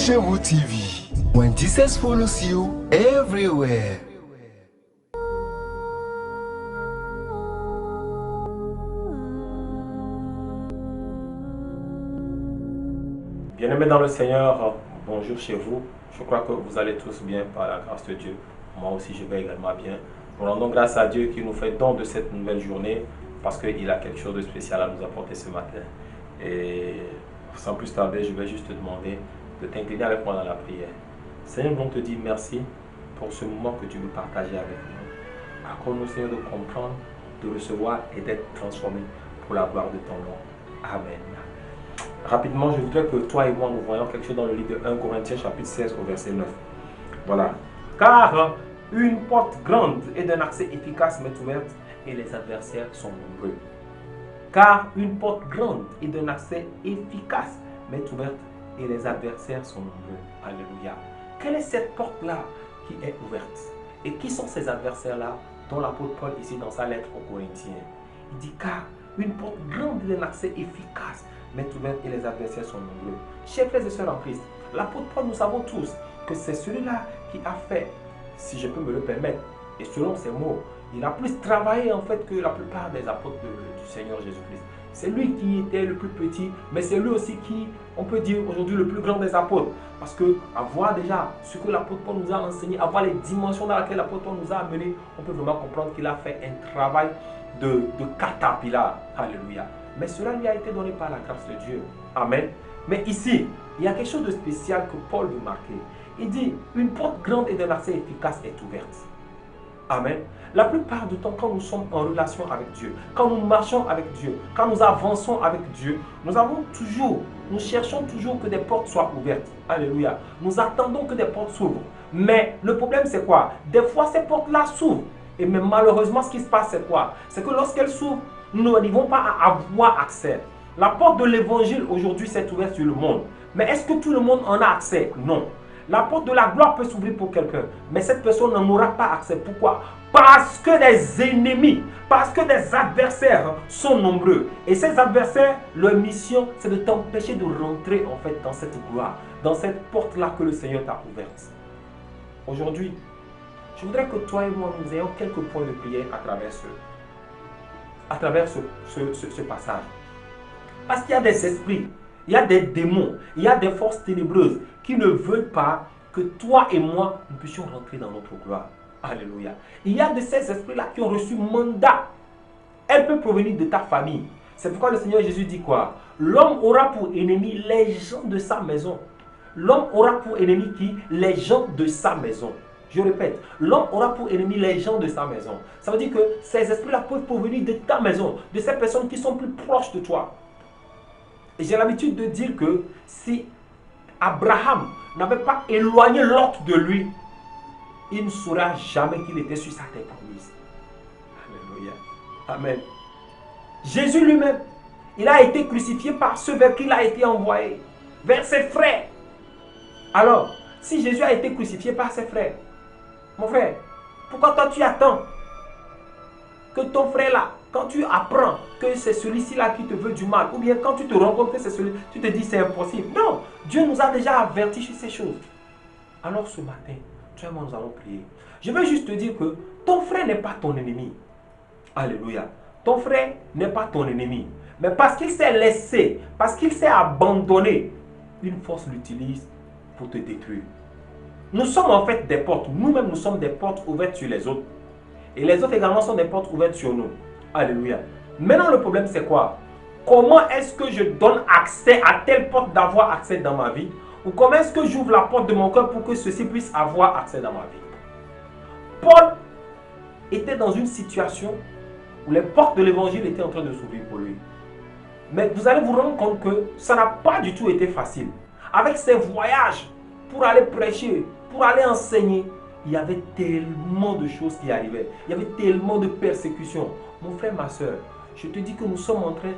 chez vous TV. When Jesus follows you everywhere. Bien-aimés dans le Seigneur, bonjour chez vous. Je crois que vous allez tous bien par la grâce de Dieu. Moi aussi, je vais également bien. Nous rendons grâce à Dieu qui nous fait don de cette nouvelle journée parce qu'il a quelque chose de spécial à nous apporter ce matin. Et sans plus tarder, je vais juste te demander de t'incliner avec moi dans la prière. Seigneur, nous te dis merci pour ce moment que tu veux partager avec nous. Accorde-nous, Seigneur, de comprendre, de recevoir et d'être transformé pour la gloire de ton nom. Amen. Rapidement, je voudrais que toi et moi, nous voyons quelque chose dans le livre de 1 Corinthiens chapitre 16 au verset 9. Voilà. Car une porte grande et d'un accès efficace m'est ouverte et les adversaires sont nombreux. Car une porte grande et d'un accès efficace m'est ouverte et les adversaires sont nombreux. Alléluia. Quelle est cette porte-là qui est ouverte? Et qui sont ces adversaires-là dont l'apôtre Paul ici dans sa lettre aux Corinthiens? Il dit car une porte grande et d'un accès efficace m'est ouverte et les adversaires sont nombreux. Chers frères et sœurs en Christ, l'apôtre Paul, nous savons tous que c'est celui-là qui a fait, si je peux me le permettre, et selon ses mots, il a plus travaillé en fait que la plupart des apôtres du Seigneur Jésus-Christ. C'est lui qui était le plus petit, mais c'est lui aussi qui, on peut dire aujourd'hui, le plus grand des apôtres. Parce que avoir déjà ce que l'apôtre Paul nous a enseigné, avoir les dimensions dans lesquelles l'apôtre Paul nous a amenés, on peut vraiment comprendre qu'il a fait un travail de caterpillar. Alléluia. Mais cela lui a été donné par la grâce de Dieu. Amen. Mais ici, il y a quelque chose de spécial que Paul veut marquer. Il dit, une porte grande et d'un accès efficace est ouverte. Amen. La plupart du temps, quand nous sommes en relation avec Dieu, quand nous marchons avec Dieu, quand nous avançons avec Dieu, nous cherchons toujours que des portes soient ouvertes. Alléluia. Nous attendons que des portes s'ouvrent. Mais le problème, c'est quoi? Des fois, ces portes-là s'ouvrent. Et mais malheureusement, ce qui se passe, c'est quoi? C'est que lorsqu'elles s'ouvrent, nous n'arrivons pas à avoir accès. La porte de l'évangile aujourd'hui s'est ouverte sur le monde. Mais est-ce que tout le monde en a accès? Non. La porte de la gloire peut s'ouvrir pour quelqu'un, mais cette personne n'en aura pas accès. Pourquoi? Parce que des ennemis, parce que des adversaires sont nombreux. Et ces adversaires, leur mission, c'est de t'empêcher de rentrer en fait dans cette gloire, dans cette porte-là que le Seigneur t'a ouverte. Aujourd'hui, je voudrais que toi et moi, nous ayons quelques points de prière à travers ce passage. Parce qu'il y a des esprits, il y a des démons, il y a des forces ténébreuses qui ne veulent pas que toi et moi, nous puissions rentrer dans notre gloire. Alléluia. Il y a de ces esprits-là qui ont reçu mandat. Elle peut provenir de ta famille. C'est pourquoi le Seigneur Jésus dit quoi? L'homme aura pour ennemi les gens de sa maison. L'homme aura pour ennemi qui? Les gens de sa maison. Je répète, l'homme aura pour ennemi les gens de sa maison. Ça veut dire que ces esprits-là peuvent provenir de ta maison, de ces personnes qui sont plus proches de toi. Et j'ai l'habitude de dire que si Abraham n'avait pas éloigné Lot de lui, il ne saura jamais qu'il était sur sa terre promise. Alléluia. Amen. Jésus lui-même, il a été crucifié par ceux vers qui il a été envoyé, vers ses frères. Alors, si Jésus a été crucifié par ses frères, mon frère, pourquoi toi tu attends que ton frère là, quand tu apprends que c'est celui-ci là qui te veut du mal, ou bien quand tu te rends compte que c'est celui, tu te dis c'est impossible. Non, Dieu nous a déjà avertis sur ces choses. Alors ce matin, toi et moi nous allons prier. Je veux juste te dire que ton frère n'est pas ton ennemi. Alléluia. Ton frère n'est pas ton ennemi. Mais parce qu'il s'est laissé, parce qu'il s'est abandonné, une force l'utilise pour te détruire. Nous sommes en fait des portes. Nous-mêmes, nous sommes des portes ouvertes sur les autres. Et les autres également sont des portes ouvertes sur nous. Alléluia. Maintenant, le problème, c'est quoi? Comment est-ce que je donne accès à telle porte d'avoir accès dans ma vie? Ou comment est-ce que j'ouvre la porte de mon cœur pour que ceci puisse avoir accès dans ma vie? Paul était dans une situation où les portes de l'évangile étaient en train de s'ouvrir pour lui. Mais vous allez vous rendre compte que ça n'a pas du tout été facile. Avec ses voyages pour aller prêcher, pour aller enseigner, il y avait tellement de choses qui arrivaient. Il y avait tellement de persécutions. Mon frère, ma soeur, je te dis que nous sommes en train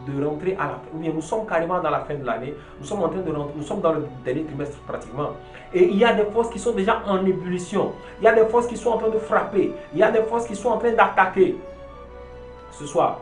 de rentrer à la fin. Nous sommes carrément dans la fin de l'année. Nous sommes en train de rentrer. Nous sommes dans le dernier trimestre pratiquement. Et il y a des forces qui sont déjà en ébullition. Il y a des forces qui sont en train de frapper. Il y a des forces qui sont en train d'attaquer. Ce soir,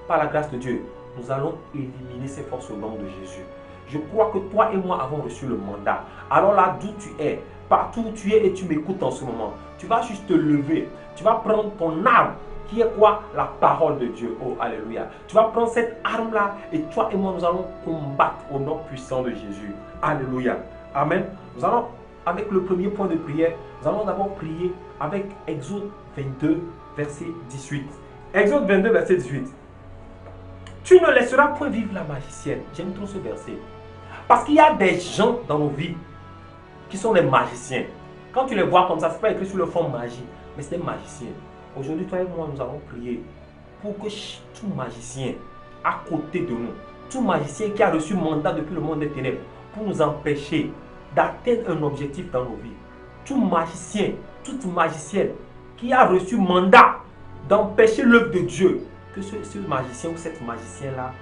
par la grâce de Dieu, nous allons éliminer ces forces au nom de Jésus. Je crois que toi et moi avons reçu le mandat. Alors là, d'où tu es, partout où tu es et tu m'écoutes en ce moment, tu vas juste te lever. Tu vas prendre ton arme, qui est quoi? La parole de Dieu. Oh, alléluia. Tu vas prendre cette arme-là et toi et moi, nous allons combattre au nom puissant de Jésus. Alléluia. Amen. Nous allons, avec le premier point de prière, nous allons d'abord prier avec Exode 22, verset 18. Exode 22, verset 18. Tu ne laisseras point vivre la magicienne. J'aime trop ce verset. Parce qu'il y a des gens dans nos vies qui sont des magiciens. Quand tu les vois comme ça, ce n'est pas écrit sur le fond magie, mais c'est des magiciens. Aujourd'hui, toi et moi, nous allons prier pour que tout magicien à côté de nous, tout magicien qui a reçu mandat depuis le monde des ténèbres, pour nous empêcher d'atteindre un objectif dans nos vies, tout magicien, toute magicienne qui a reçu mandat d'empêcher l'œuvre de Dieu, que ce magicien ou cette magicienne-là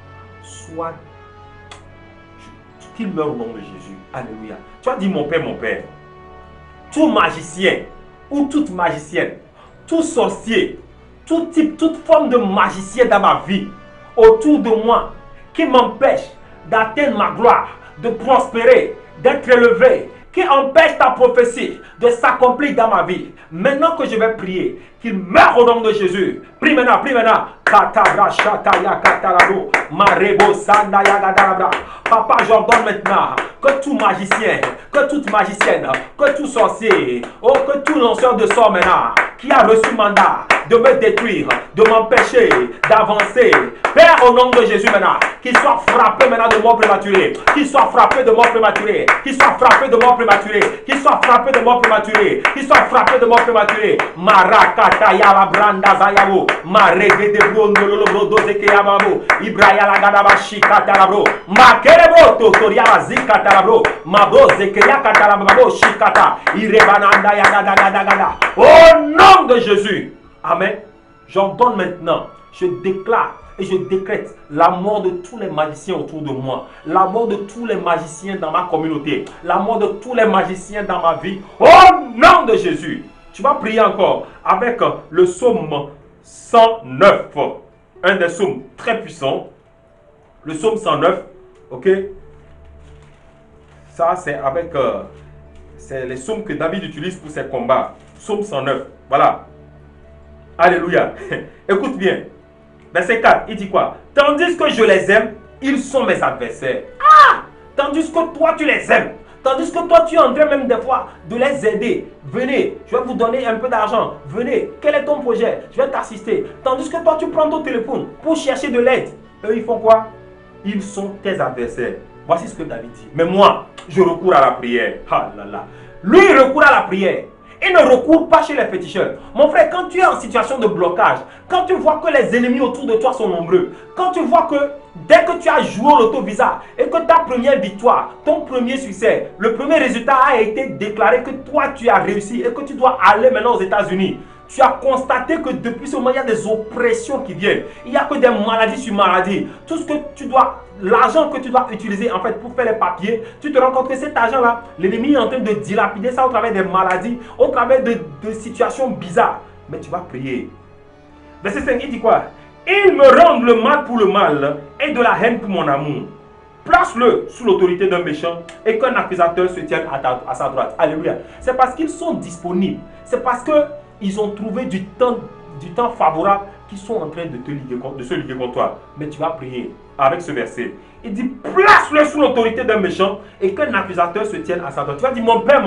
soit, qu'il meure au nom de Jésus. Alléluia. Tu as dit mon Père, tout magicien ou toute magicienne, tout sorcier, tout type, toute forme de magicien dans ma vie, autour de moi, qui m'empêche d'atteindre ma gloire, de prospérer, d'être élevé, qui empêche ta prophétie de s'accomplir dans ma vie. Maintenant que je vais prier, qu'il meure au nom de Jésus. Prie maintenant, prie maintenant. Papa, j'ordonne maintenant que tout magicien, que toute magicienne, que tout sorcier, oh, que tout lanceur de sorts maintenant, qui a reçu mandat de me détruire, de m'empêcher d'avancer, Père, au nom de Jésus maintenant, qu'il soit frappé maintenant de mort prématurée, qu'il soit frappé de mort prématurée, qu'il soit frappé de mort prématurée, qu'il soit frappé de mort prématurée, qu'il soit frappé de mort prématurée. Marakata yala branda zayabo, marege de brondolo brodo zeke yamabo, Ibraya la gadaba shikata labro, makerebo totoria zikata labro, mabo zeke yakata labro shikata, irebananda yagadagada. Au nom de Jésus. Amen. J'ordonne maintenant, je déclare et je décrète la mort de tous les magiciens autour de moi, la mort de tous les magiciens dans ma communauté, la mort de tous les magiciens dans ma vie. Au nom de Jésus. Tu vas prier encore avec le psaume 109, un des psaumes très puissants. Le psaume 109, ok? Ça, c'est avec c'est les psaumes que David utilise pour ses combats. Psaume 109, voilà. Alléluia. Écoute bien. Verset 4, il dit quoi? Tandis que je les aime, ils sont mes adversaires. Ah! Tandis que toi, tu les aimes. Tandis que toi, tu es en train même des fois de les aider. Venez, je vais vous donner un peu d'argent. Venez, quel est ton projet? Je vais t'assister. Tandis que toi, tu prends ton téléphone pour chercher de l'aide. Eux, ils font quoi? Ils sont tes adversaires. Voici ce que David dit. Mais moi, je recours à la prière. Ah là là. Lui, il recourt à la prière. Il ne recourt pas chez les féticheurs. Mon frère, quand tu es en situation de blocage, quand tu vois que les ennemis autour de toi sont nombreux, quand tu vois que dès que tu as joué au loto-visa et que ta première victoire, ton premier succès, le premier résultat a été déclaré que toi tu as réussi et que tu dois aller maintenant aux États-Unis, tu as constaté que depuis ce moment, il y a des oppressions qui viennent. Il n'y a que des maladies sur maladies. Tout ce que tu dois, l'argent que tu dois utiliser en fait pour faire les papiers, tu te rends compte que cet argent-là, l'ennemi est en train de dilapider ça au travers des maladies, au travers de situations bizarres. Mais tu vas prier. Verset 5, il dit quoi? Ils me rendent le mal pour le mal et de la haine pour mon amour. Place-le sous l'autorité d'un méchant et qu'un accusateur se tienne à sa droite. Alléluia. C'est parce qu'ils sont disponibles. C'est parce qu'ils ont trouvé du temps favorable qu'ils sont en train de se liguer contre toi. Mais tu vas prier avec ce verset. Il dit, place-le sous l'autorité d'un méchant et qu'un accusateur se tienne à sa droite. Tu vas dire, mon Père,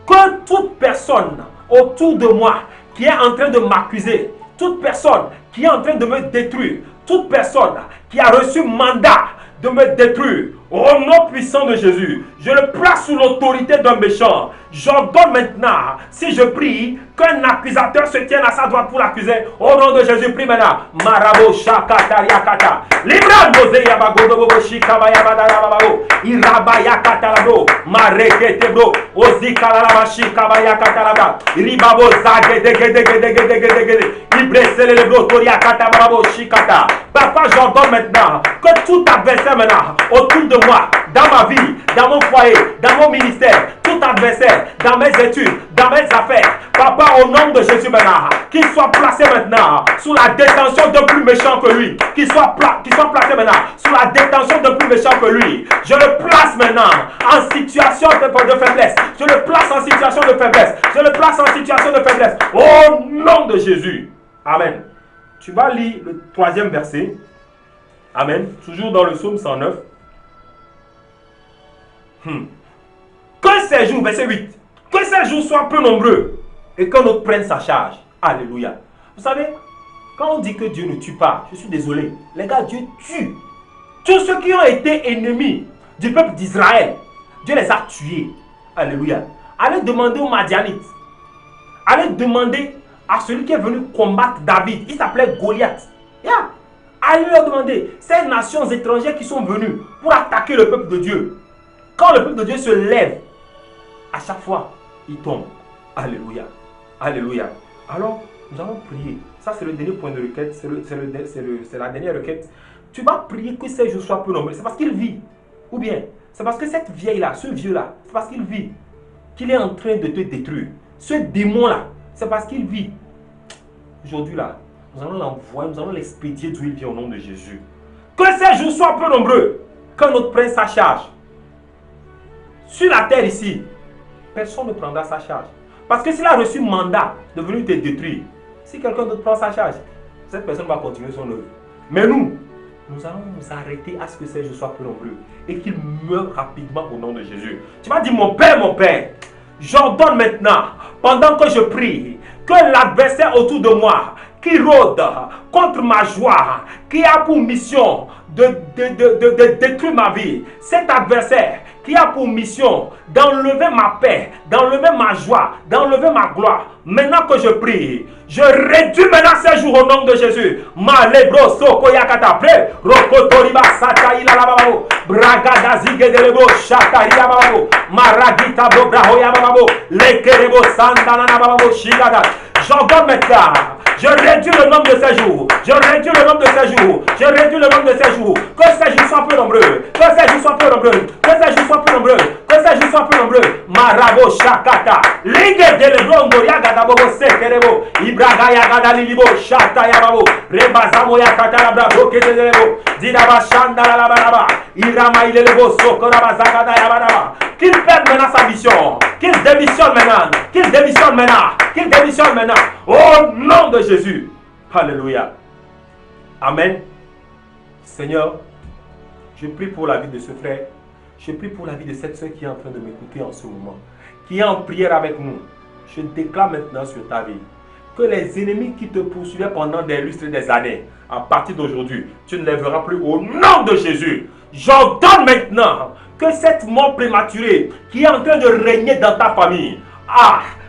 que toute personne autour de moi qui est en train de m'accuser, toute personne qui est en train de me détruire, toute personne qui a reçu mandat de me détruire, au nom puissant de Jésus, je le place sous l'autorité d'un méchant. J'ordonne maintenant, si je prie, qu'un accusateur se tienne à sa droite pour l'accuser. Au nom de Jésus, prie maintenant. Marabo shakata yakata. Librando zeyabagodobo shikabayabadalababo. Irabayakatalabo. Mareketebro. Ozikalalabashikabayakatalaba. Ribabo zagedegedegedegedegede. Ibreselelebro toriakatababo shikata. Papa, j'ordonne maintenant que tout adversaire maintenant autour de moi, dans ma vie, dans mon foyer, dans mon ministère, tout adversaire, dans mes études, dans mes affaires, Papa, au nom de Jésus maintenant, qu'il soit placé maintenant sous la détention d'un plus méchant que lui. Qu'il soit placé maintenant sous la détention d'un plus méchant que lui. Je le place maintenant en situation de faiblesse. Je le place en situation de faiblesse. Je le place en situation de faiblesse. Au nom de Jésus. Amen. Tu vas lire le 3e verset. Amen. Toujours dans le psaume 109. Que ces jours, verset 8, que ces jours soient peu nombreux et qu'un autre prenne sa charge. Alléluia. Vous savez, quand on dit que Dieu ne tue pas, je suis désolé. Les gars, Dieu tue. Tous ceux qui ont été ennemis du peuple d'Israël, Dieu les a tués. Alléluia. Allez demander aux Madianites. Allez demander à celui qui est venu combattre David. Il s'appelait Goliath. Yeah. Allez leur demander. Ces nations étrangères qui sont venues pour attaquer le peuple de Dieu. Quand le peuple de Dieu se lève, à chaque fois, il tombe. Alléluia. Alléluia. Alors, nous allons prier. Ça, c'est le dernier point de requête. C'est la dernière requête. Tu vas prier que ces jours soient peu nombreux. C'est parce qu'il vit. Ou bien, c'est parce que cette vieille-là, ce vieux-là, c'est parce qu'il vit. Qu'il est en train de te détruire. Ce démon-là, c'est parce qu'il vit. Aujourd'hui, là, nous allons l'envoyer, nous allons l'expédier d'où il vient au nom de Jésus. Que ces jours soient peu nombreux. Qu'un autre prenne sa charge. Sur la terre ici, personne ne prendra sa charge. Parce que s'il a reçu mandat de venir te détruire, si quelqu'un d'autre prend sa charge, cette personne va continuer son œuvre. Mais nous allons nous arrêter à ce que ces jours soient peu nombreux et qu'ils meurent rapidement au nom de Jésus. Tu vas dire, mon Père, j'ordonne maintenant, pendant que je prie, que l'adversaire autour de moi, qui rôde contre ma joie, qui a pour mission de détruire ma vie, cet adversaire qui a pour mission d'enlever ma paix, d'enlever ma joie, d'enlever ma gloire. Maintenant que je prie, je réduis maintenant ces jours au nom de Jésus. Malebro soko yakata pre rokotoriba sataila lababo bragada zigedelebo shataria bababo maragita bobrahoya bababo lekerebo sandana bababo shigada. J'ordonne maintenant. Je réduis le nombre de ces jours. Je réduis le nombre de ces jours. Je réduis le nombre de ces jours. Que ces jours soient peu nombreux. Que ces jours soient peu nombreux. Que ces jours soient peu nombreux. Que ces jours soient peu nombreux. Marabo shakata. Ligue de lebrondo yagada bobo sekerebo. Ibraga yagada lilibo shata yababo. Rebazamo yakata labra brokete delebo. Didaba shandala labaraba. Irama ilelebo sokoraba zakada yabaraba. Qu'il perde maintenant sa mission. Qu'il démissionne maintenant. Qu'il démissionne maintenant. Qu'il démissionne maintenant. Au nom de Jésus. Alléluia. Amen. Seigneur, je prie pour la vie de ce frère. Je prie pour la vie de cette soeur qui est en train de m'écouter en ce moment. Qui est en prière avec nous. Je déclare maintenant sur ta vie que les ennemis qui te poursuivaient pendant des lustres et des années, à partir d'aujourd'hui, tu ne les verras plus au nom de Jésus. J'ordonne maintenant que cette mort prématurée qui est en train de régner dans ta famille,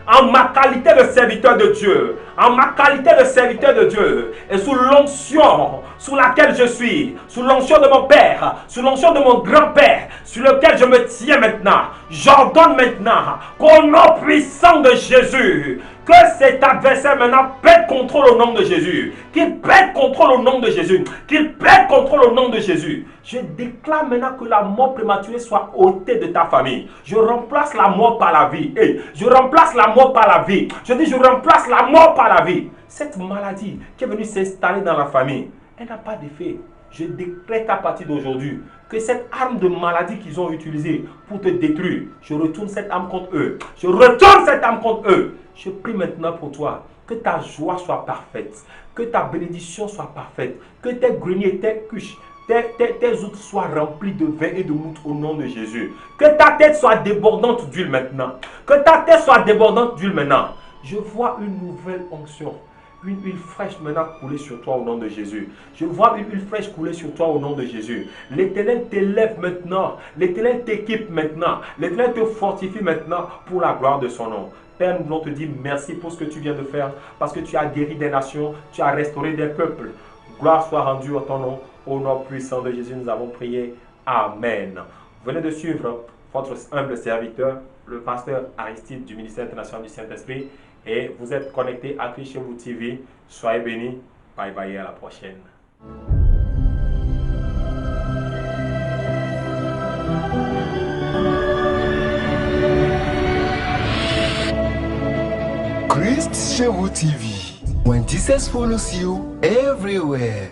en ma qualité de serviteur de Dieu, en ma qualité de serviteur de Dieu, et sous l'onction sous laquelle je suis, sous l'onction de mon père, sous l'onction de mon grand-père, sur lequel je me tiens maintenant, j'ordonne maintenant qu'au nom puissant de Jésus, que cet adversaire maintenant perde contrôle au nom de Jésus, qu'il perde contrôle au nom de Jésus, qu'il perde contrôle au nom de Jésus. Je déclare maintenant que la mort prématurée soit ôtée de ta famille. Je remplace la mort par la vie. Je remplace la mort par la vie. Je dis, je remplace la mort par la vie. Cette maladie qui est venue s'installer dans la famille, elle n'a pas d'effet. Je décrète à partir d'aujourd'hui que cette arme de maladie qu'ils ont utilisée pour te détruire, je retourne cette arme contre eux. Je retourne cette arme contre eux. Je prie maintenant pour toi que ta joie soit parfaite, que ta bénédiction soit parfaite, que tes greniers, tes cuches, tes outres soient remplis de vin et de mouton au nom de Jésus. Que ta tête soit débordante d'huile maintenant. Que ta tête soit débordante d'huile maintenant. Je vois une nouvelle onction. Une huile fraîche maintenant couler sur toi au nom de Jésus. Je vois une huile fraîche couler sur toi au nom de Jésus. L'Éternel t'élève maintenant. L'Éternel t'équipe maintenant. L'Éternel te fortifie maintenant pour la gloire de son nom. Père, nous voulons te dire merci pour ce que tu viens de faire. Parce que tu as guéri des nations. Tu as restauré des peuples. Gloire soit rendue à ton nom. Au nom puissant de Jésus, nous avons prié. Amen. Venez de suivre votre humble serviteur, le pasteur Aristide du ministère international du Saint-Esprit. Et vous êtes connecté à Christ chez vous TV. Soyez bénis. Bye bye et à la prochaine. Christ chez vous TV. When Jesus follows you everywhere.